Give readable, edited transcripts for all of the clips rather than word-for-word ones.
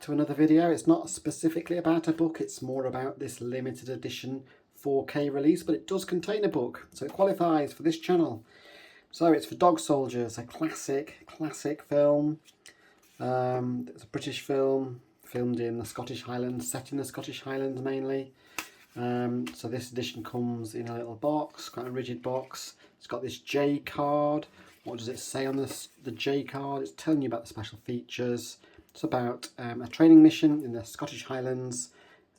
to another video. It's not specifically about a book, it's more about this limited edition 4K release, but it does contain a book, so it qualifies for this channel. So it's for Dog Soldiers, a classic film. It's a British film, filmed in the Scottish Highlands, set in the Scottish Highlands mainly. So this edition comes in a little box, quite a rigid box. It's got this J card. What does it say on the J card? It's telling you about the special features. It's about a training mission in the Scottish Highlands.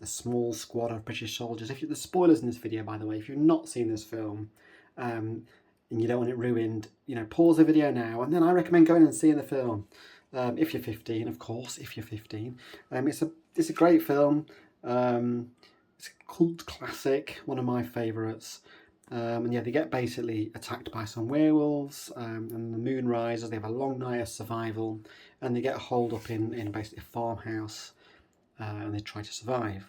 A small squad of British soldiers. There's spoilers in this video, by the way. If you've not seen this film and you don't want it ruined, pause the video now, and then I recommend going and seeing the film. If you're 15, of course. If you're 15, it's a great film. It's a cult classic, one of my favourites. And yeah, they get basically attacked by some werewolves, and the moon rises. They have a long night of survival, and they get holed up in basically a farmhouse, and they try to survive.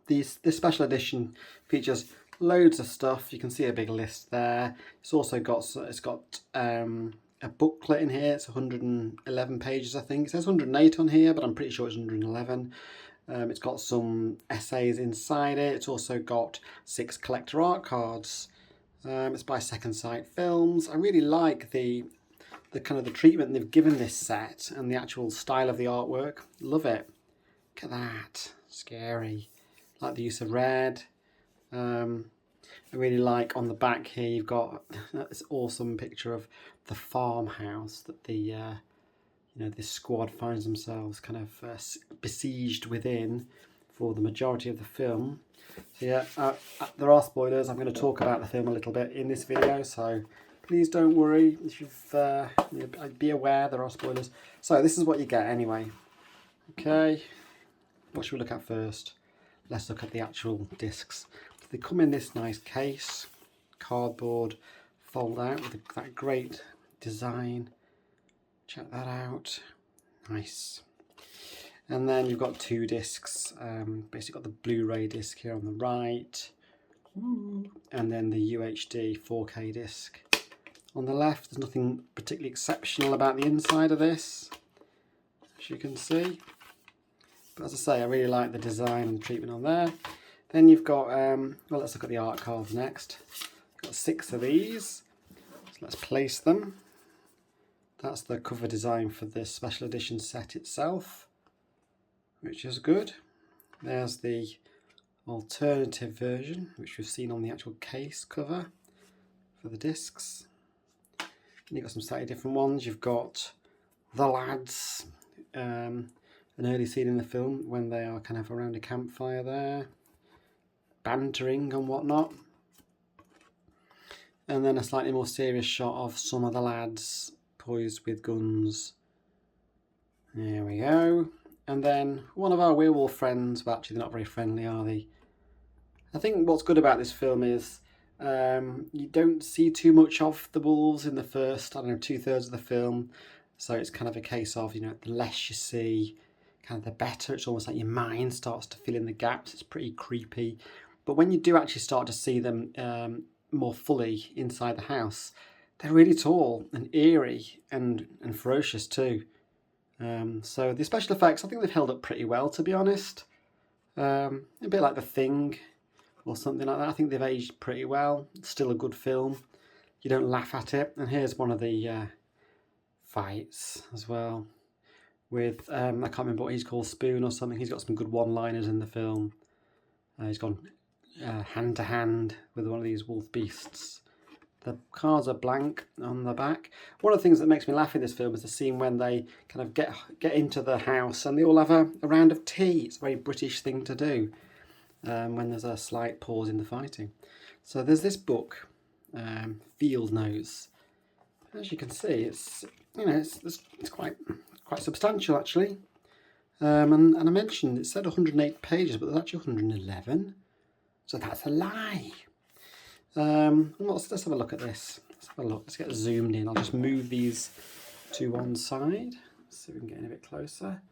This special edition features loads of stuff. You can see a big list there. It's also got a booklet in here. It's 111 pages, I think. It says 108 on here, but I'm pretty sure it's 111. It's got some essays inside it. It's also got 6 collector art cards. It's by Second Sight Films. I really like the kind of the treatment they've given this set and the actual style of the artwork. Love it. Look at that. Scary. Like the use of red. I really like on the back here you've got this awesome picture of the farmhouse that the this squad finds themselves kind of besieged within for the majority of the film. So yeah, there are spoilers. I'm going to talk about the film a little bit in this video, so please don't worry if you've be aware there are spoilers. So this is what you get anyway. Okay, what should we look at first? Let's look at the actual discs. They come in this nice case, cardboard fold out with that great design. Check that out. Nice. And then you've got 2 discs. Basically got the Blu-ray disc here on the right. And then the UHD 4K disc on the left. There's nothing particularly exceptional about the inside of this, as you can see. But as I say, I really like the design and treatment on there. Then you've got, well, let's look at the art cards next. Got 6 of these. So let's place them. That's the cover design for this special edition set itself, which is good. There's the alternative version, which we've seen on the actual case cover for the discs. And you've got some slightly different ones. You've got the lads, an early scene in the film when they are kind of around a campfire there, bantering and whatnot. And then a slightly more serious shot of some of the lads poised with guns. There we go. And then one of our werewolf friends, well actually they're not very friendly, are they? I think what's good about this film is you don't see too much of the wolves in the first, 2/3 of the film. So it's kind of a case of, the less you see, kind of the better. It's almost like your mind starts to fill in the gaps. It's pretty creepy. But when you do actually start to see them more fully inside the house, they're really tall and eerie and ferocious too. So the special effects, I think they've held up pretty well, to be honest. A bit like The Thing or something like that. I think they've aged pretty well. It's still a good film. You don't laugh at it. And here's one of the fights as well with, I can't remember what he's called, Spoon or something. He's got some good one-liners in the film. He's gone hand to hand with one of these wolf beasts. The cards are blank on the back. One of the things that makes me laugh in this film is the scene when they kind of get into the house and they all have a round of tea. It's a very British thing to do when there's a slight pause in the fighting. So there's this book, Field Notes. As you can see, it's quite substantial actually. And I mentioned it said 108 pages, but there's actually 111. So that's a lie. Let's have a look at this. Let's have a look. Let's get zoomed in. I'll just move these to one side. See if we can get in a bit closer.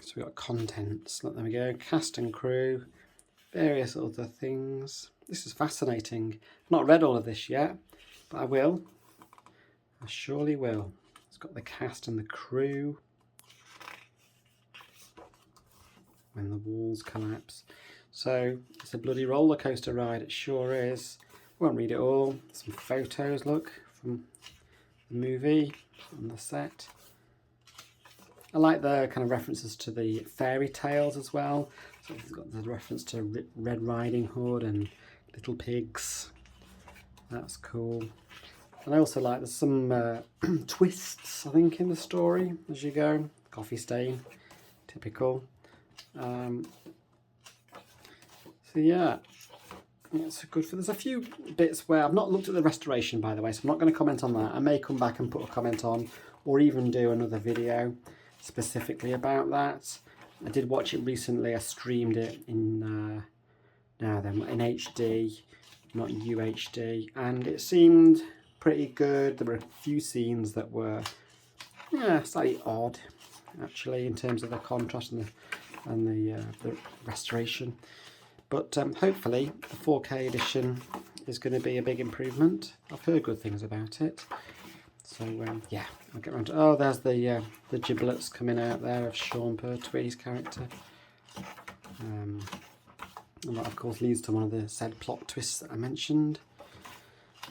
So we've got contents. Look, there we go. Cast and crew. Various other things. This is fascinating. I've not read all of this yet, but I will. I surely will. It's got the cast and the crew. when the walls collapse. So it's a bloody roller coaster ride, it sure is. Won't read it all. Some photos, look, from the movie on the set. I like the kind of references to the fairy tales as well. So it's got the reference to Red Riding Hood and Little Pigs. That's cool. And I also like there's some twists, I think, in the story as you go. Coffee stain, typical. So yeah, it's good for. There's a few bits where I've not looked at the restoration, by the way, so I'm not going to comment on that. I may come back and put a comment on, or even do another video specifically about that. I did watch it recently. I streamed it in in HD, not UHD, and it seemed pretty good. There were a few scenes that were slightly odd, actually, in terms of the contrast and the restoration. But hopefully the 4K edition is going to be a big improvement. I've heard good things about it. So yeah, I'll get around to. Oh, there's the giblets coming out there of Sean Pertwee's character. And that, of course, leads to one of the said plot twists that I mentioned.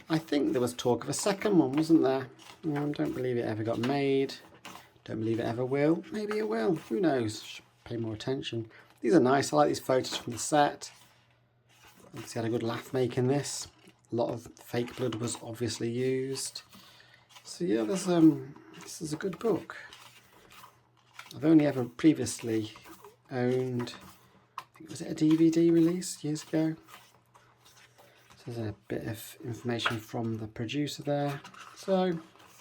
I think there was talk of a second one, wasn't there? Don't believe it ever got made. Don't believe it ever will. Maybe it will. Who knows? Should pay more attention. These are nice. I like these photos from the set. Obviously had a good laugh making this. A lot of fake blood was obviously used. So yeah, there's this is a good book. I've only ever previously owned, I think, was it a DVD release years ago? So there's a bit of information from the producer there. So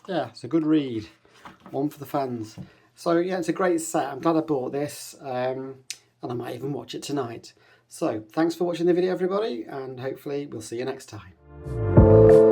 yeah, it's a good read. One for the fans. So yeah, it's a great set. I'm glad I bought this, and I might even watch it tonight. So thanks for watching the video, everybody, and hopefully we'll see you next time.